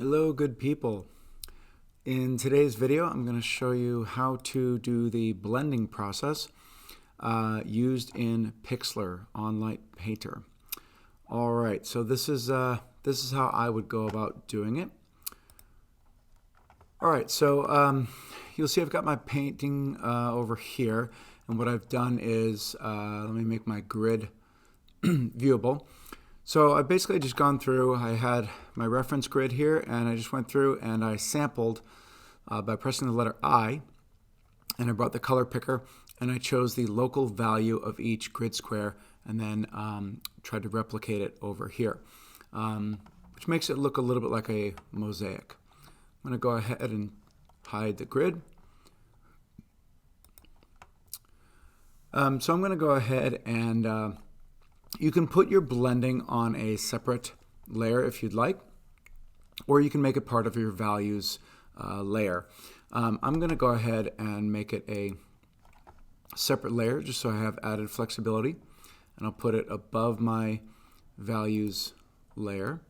Hello, good people. In today's video, I'm going to show you how to do the blending process used in Pixlr on Light Painter. All right, so this is how I would go about doing it. All right, so you'll see I've got my painting over here, and what I've done is let me make my grid viewable. So I've basically just gone through, I had my reference grid here, and I just went through and I sampled by pressing the letter I, and I brought the color picker, and I chose the local value of each grid square, and then tried to replicate it over here, which makes it look a little bit like a mosaic. I'm going to go ahead and hide the grid. So I'm going to go ahead and you can put your blending on a separate layer if you'd like, or you can make it part of your values layer. I'm going to go ahead and make it a separate layer just so I have added flexibility, and I'll put it above my values layer,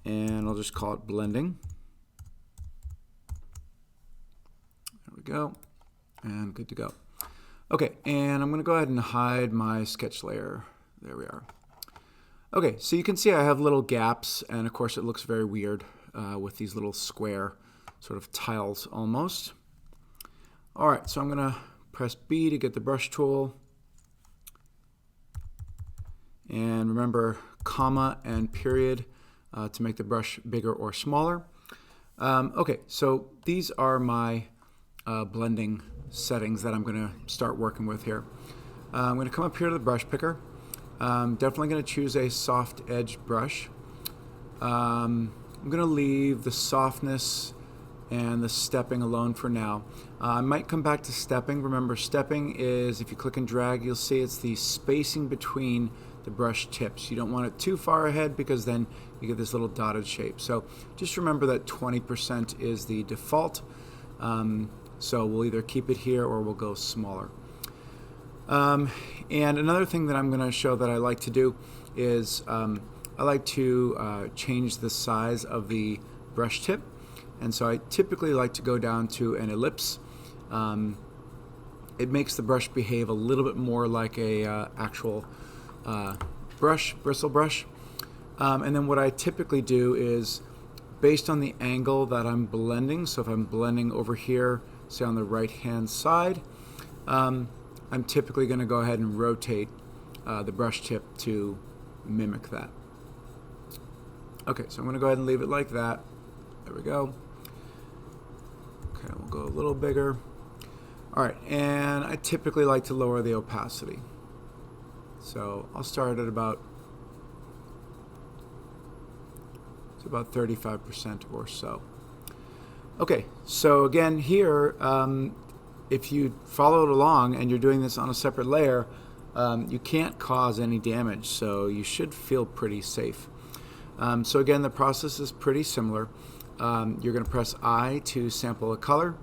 and I'll just call it blending. There we go, and good to go. Okay, and I'm going to go ahead and hide my sketch layer. There we are. Okay, so you can see I have little gaps, and of course it looks very weird with these little square sort of tiles almost. All right, so I'm going to press B to get the brush tool. And remember comma and period to make the brush bigger or smaller. Okay, so these are my blending settings that I'm going to start working with here. I'm going to come up here to the brush picker. I'm definitely going to choose a soft edge brush. I'm going to leave the softness and the stepping alone for now. I might come back to stepping. Remember, stepping is, if you click and drag, you'll see it's the spacing between the brush tips. You don't want it too far ahead because then you get this little dotted shape. So just remember that 20% is the default. So we'll either keep it here or we'll go smaller. And another thing that I'm going to show that I like to do is I like to change the size of the brush tip. And so I typically like to go down to an ellipse. It makes the brush behave a little bit more like a actual bristle brush. And then what I typically do is, based on the angle that I'm blending, so if I'm blending over here, say on the right hand side, I'm typically going to go ahead and rotate the brush tip to mimic that. Okay, so I'm going to go ahead and leave it like that. There we go. Okay, we'll go a little bigger. All right, and I typically like to lower the opacity. So I'll start at about 35% or so. Okay, so again here, if you followed along and you're doing this on a separate layer, you can't cause any damage, so you should feel pretty safe. So again, the process is pretty similar. You're going to press I to sample a color,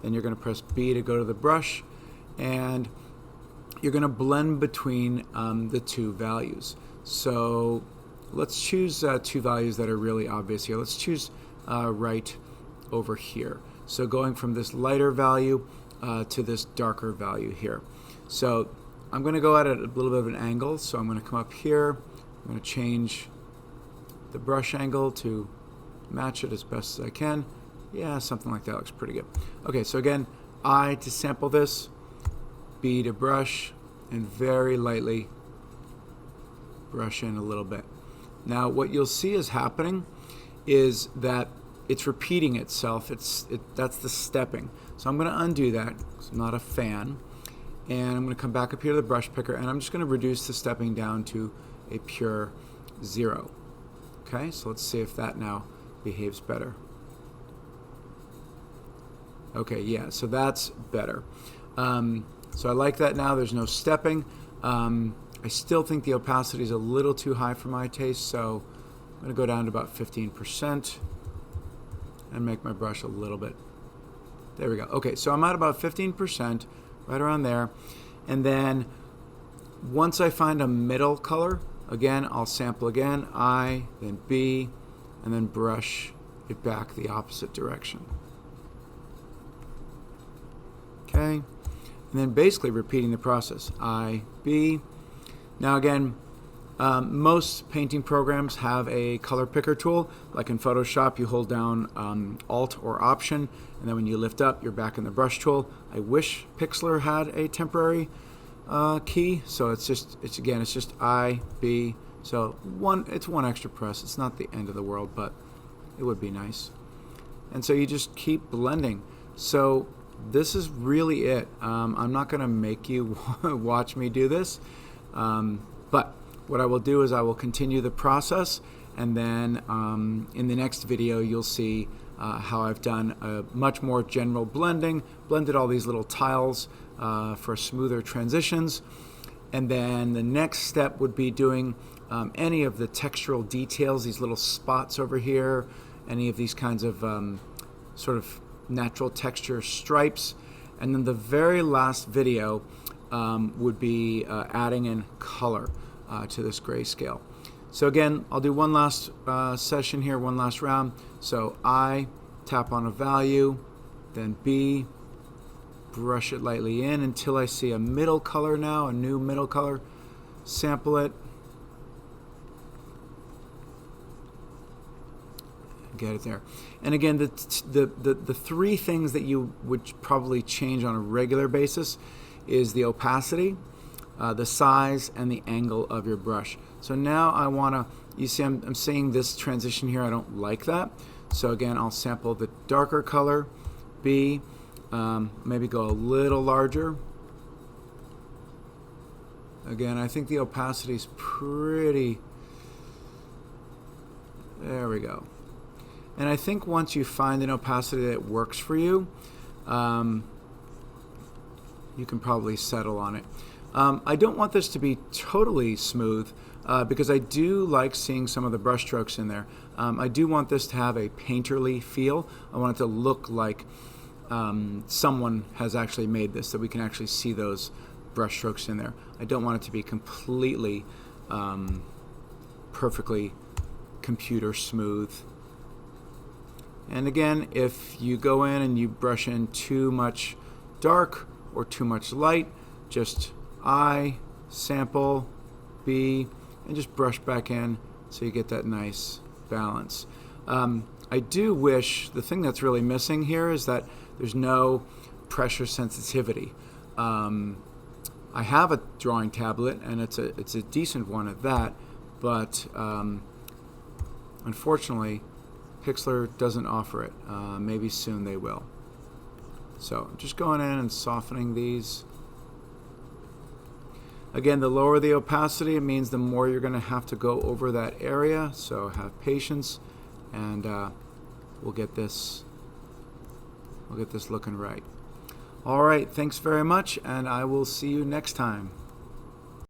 then you're going to press B to go to the brush, and you're going to blend between the two values. So let's choose two values that are really obvious here. Let's choose right over here. So going from this lighter value to this darker value here. So I'm going to go at it at a little bit of an angle. So I'm going to come up here. I'm going to change the brush angle to match it as best as I can. Yeah, something like that looks pretty good. Okay, so again, I to sample this, B to brush, and very lightly brush in a little bit. Now what you'll see is happening is that it's repeating itself. That's the stepping. So I'm going to undo that because I'm not a fan. And I'm going to come back up here to the brush picker, and I'm just going to reduce the stepping down to a pure 0. Okay, so let's see if that now behaves better. Okay, yeah, so that's better. So I like that now. There's no stepping. I still think the opacity is a little too high for my taste, so I'm going to go down to about 15%. And make my brush a little bit. There we go. Okay, so I'm at about 15%, right around there. And then once I find a middle color, again, I'll sample again, I, then B, and then brush it back the opposite direction. Okay, and then basically repeating the process. I, B. Now again, most painting programs have a color picker tool. Like in Photoshop, you hold down Alt or Option, and then when you lift up, you're back in the brush tool. I wish Pixlr had a temporary key, so it's just I, B. So it's one extra press. It's not the end of the world, but it would be nice. And so you just keep blending. So this is really it. I'm not going to make you watch me do this, but what I will do is I will continue the process, and then in the next video you'll see how I've done a much more general blending, blended all these little tiles for smoother transitions. And then the next step would be doing any of the textural details, these little spots over here, any of these kinds of sort of natural texture stripes. And then the very last video would be adding in color to this grayscale. So again, I'll do one last session here, one last round. So I tap on a value, then B, brush it lightly in until I see a middle color now, a new middle color. Sample it. Get it there. And again, the three things that you would probably change on a regular basis is the opacity, the size, and the angle of your brush. So now I want to, you see I'm seeing this transition here. I don't like that. So again, I'll sample the darker color, B, maybe go a little larger. Again, I think the opacity is pretty, there we go. And I think once you find an opacity that works for you, you can probably settle on it. I don't want this to be totally smooth because I do like seeing some of the brush strokes in there. I do want this to have a painterly feel. I want it to look like someone has actually made this, that we can actually see those brush strokes in there. I don't want it to be completely perfectly computer smooth. And again, if you go in and you brush in too much dark or too much light, just I, sample, B, and just brush back in so you get that nice balance. I do wish, the thing that's really missing here is that there's no pressure sensitivity. I have a drawing tablet, and it's a decent one at that, but unfortunately, Pixlr doesn't offer it. Maybe soon they will. So I'm just going in and softening these. Again, the lower the opacity, it means the more you're going to have to go over that area. So have patience, and we'll get this looking right. All right, thanks very much, and I will see you next time.